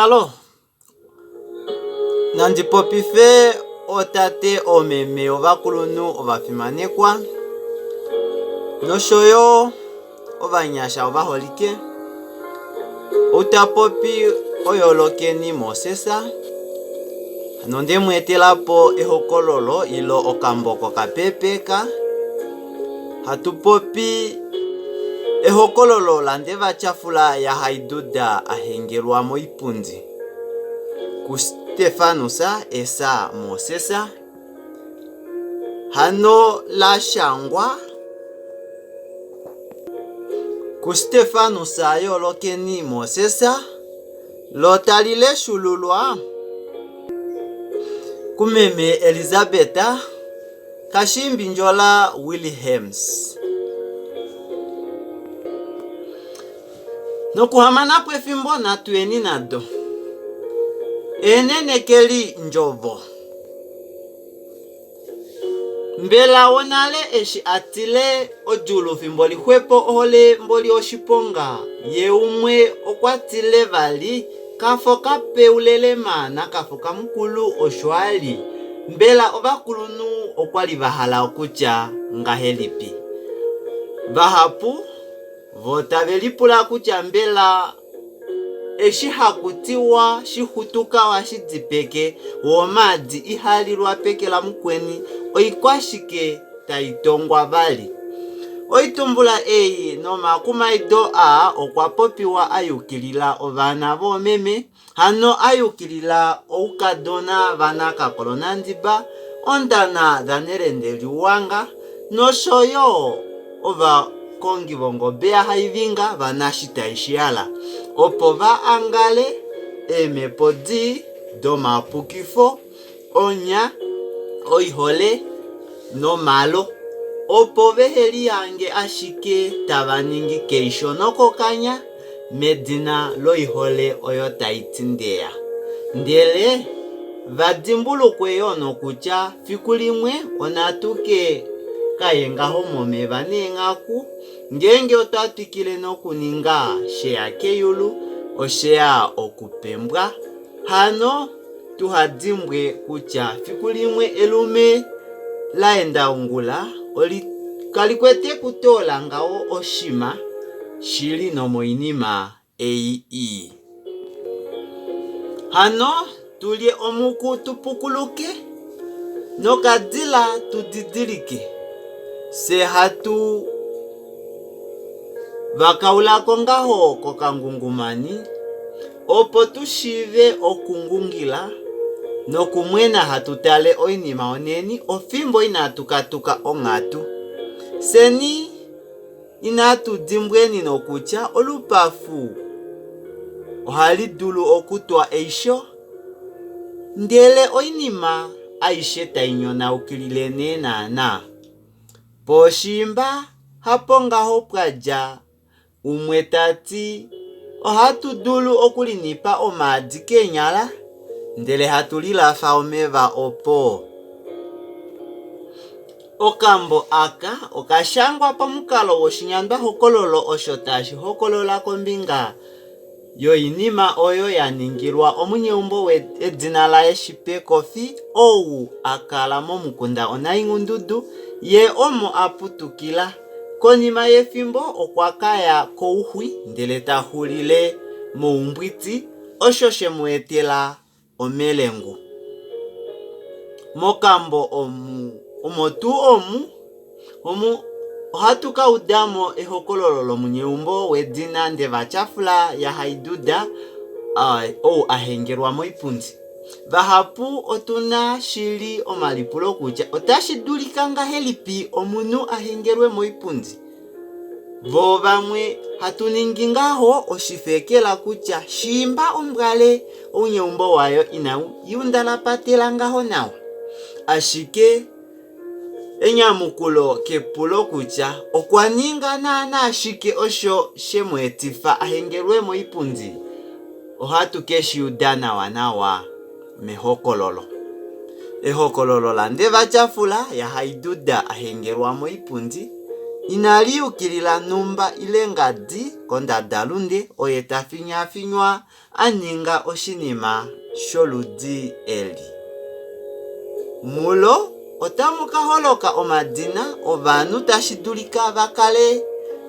Alo. Nandi popife otate omeme ovakulunu ovafimanekwa noshoyo ovanyasha ovaholike utapopi oyolokeni mosesa ano ndemwetelapo ehokololo ilo okamboko kapepeka hatupopi ehokololo lande vachafula ya Haiduda ahengelwa moipundi ku Stefanusa esa mosesa hano la shangwa ku Stefanusa yolokeni mosesa lotalile shululwa kumeme Elizabeta kashimbi njola Wilhelms nokuhamana pwefimbo na tueni nado enenekeli njovo mbela wonale eshi atile ojulu fimbo lihwepo ohole mboli oshiponga yeumwe okwatile vali kafo kapeulele mana kafo kamukulu oshwali mbela ovakulunu okwali vahala okutya ngahelipi vahapu votavelipula kutya mbela eshi hakutiwa shihutuka wa shidipeke womadi ihalilwa pekela mukweni oikwashike taitongwa vali oitumbula eyi nomakumaido okwapopiwa ayukilila ovana vomeme hano ayukilila oukadona vana kakolona ndiba ondana dhanelende liwanga noshoyo ova kongi vongobe ya haivinga vana shitaishiala opo va angale emepodi domapukifo onya oihole no malo opo veheli yange ashike tavaningi keishonoko kanya medina loihole oyo taitindeya ndele vadimbulukwe yono kutya fikulimwe onatuke kayengaho momeva nengaku ngenge otatwikile nokuninga sheya keyulu osheya okupembwa hano tuhadimbwe kutya fikulimwe elume laenda ungula kalikwete kutola ngawo oshima shili nomoinima eyi hano tulye omuku tupukuluke nokadila tudidilike se hatu vakaulako ngaho kokangungumani opo tushive okungungila nokumwena hatutale oinima oneni ofimbo inatukatuka ongatu seni inatudimbweni nokutya olupafu ohali dulu okutwa eisho ndele oinima aishe tainyona ukilile nenana poshimba hapo ngaho pwaja umwe tati ohatu dulu okulinipa omadi kenyala ndele hatulilafa omeva opo okambo aka okashangwa pamukalo woshinyandwa hokololo osho tashi hokolola kombinga yoinima oyo yaningilwa omunyeumbo edina la Eshipe Kofi owu akala momukunda onaingundudu ye omo aputukila konima yefimbo okwakaya kouhwi ndele tahulile muumbwiti osho shemwetela omelengu mokambo omotu omu ohatuka udamo ehokololo lomunyeumbo wedina ndevachafula ya Haiduda ahengelwa moipundi vahapu otuna shili omalipulo kutya otashidulika ngahelipi omunu ahengelwe moipundi vo vamwe hatuningi ngaho oshifekela kutya shimba ombwale unyeumbo wayo yundalapatela ngaho nawa ashike enyamukulo kepulo kutya okwaninga nana ashike osho shemwetifa ahengelwe moipundi ohatu keshiuda nawa mehokololo ehokololo lande vachafula ya Haiduda ahengelwa moipundi inaliukilila numba ile ngadi kondadalunde oye tafinywa aninga oshinima sholudi eli. Mulo otamuka holoka omadina ovanu tashidulika bakale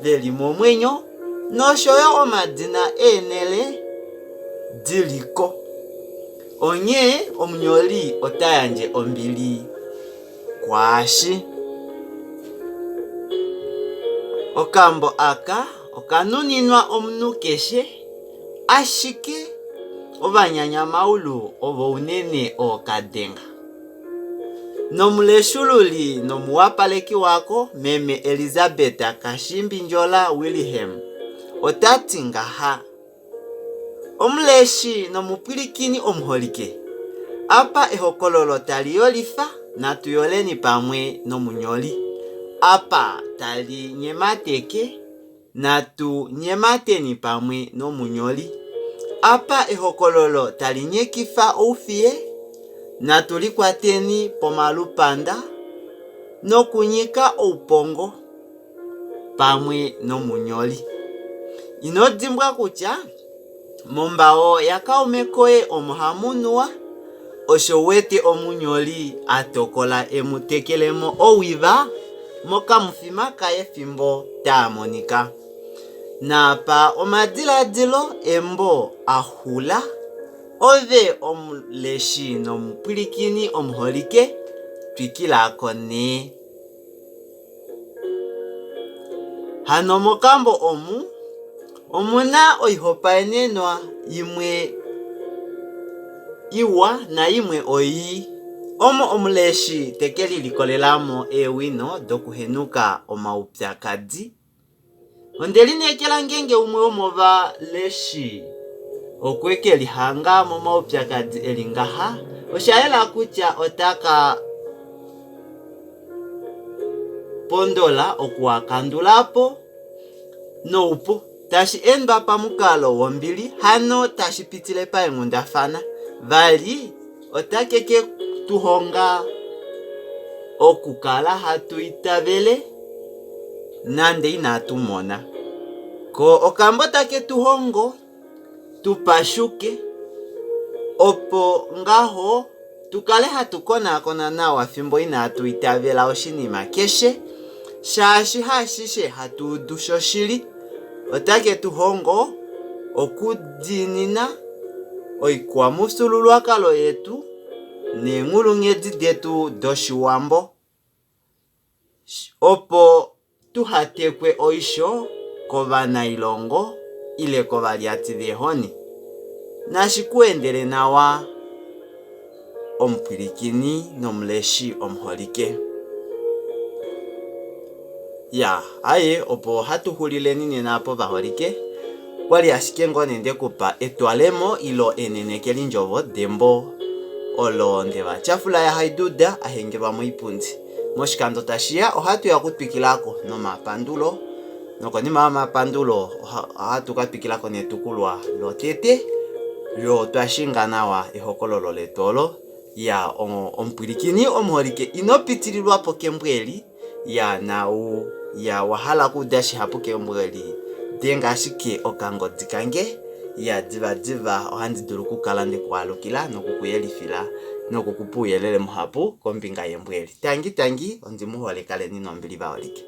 veli momwenyo noshoyo omadina enele diliko. Onye omunyoli otayanje ombili kwashi. Okambo aka okanuninwa omunu keshe ashike obanyanya maulu obo unene okadenga. Nomuleshululi nomuwapaleki wako meme Elizabeth Kashimbi Njola Wilhelm otati ngaha. Omuleshi nomupilikini omuholike. Apa ehokololo taliyolifa natuyoleni pamwe nomunyoli. Apa tali nyemateke natu nyemateni pamwe nomunyoli. Apa ehokololo tali nyekifa ufie natulikwateni pomalupanda nokunyika upongo pamwe nomunyoli. Inodimbwa kutya mombawo yakaumekoe omuhamunua osho wete omunyoli atokola emutekelemo owiva moka mufima kaye fimbo taamonika. Napa omadiladilo embo ahula ove omuleshi nomupilikini omuholike twikilako ne. Hano mokambo omuna oihopa enenwa yimwe iwa na yimwe oyi. Omuleshi tekeli likolelamo ewino dokuhenuka omaupyakadi. Ondeli nekela ngenge umwe omova leshi okwekeli hanga momaupyakadi elingaha oshayela kutya otaka pondola okuwakandulapo noupo. Tashi endwa pamukalo wombili hano tashi pitile pa engundafana. Vali otakeke tuhonga okukala hatu itabele nande inatumona. Ko okambo take tuhongo tupashuke opo ngaho tukale hatu konakona nawa fimbo inatu itabela oshinima keshe shashi hashishe hatu dusho shili. Otake tuhongo okudinina oikuwa musululwakalo yetu nengulungedi detu doshiwambo opo tuhatekwe oisho kovana ilongo ile kovaliati vehoni. Nashikuendele nawa omupilikini nomuleshi omuholike. Ya, aye opo hatu hulile nini napo baholike. Kwali ashike ngonende kupa etwalemo ilo enenekeli njovo dembo olo ndeva chafula ya haiduda ahengelwa moipundi. Moshikando tashiya ohatu ya kutwikilako nomapandulo. Nokonima mapandulo ohatu katwikilako netukulwa lotete. Yo twashinga nawa ehokololo letolo. Ya omupilikini omuholike inopitililwa po kembweli. Ya nau ya wahala kudashi hapu kembweli. Denga ashike okangodi kange ya diva ohandi dulu kukala ndekwalukila nokukuyelifila nokukupuyelele muhapu kombinga yembweli. Tangi ondimuholekale nino mbili baholike.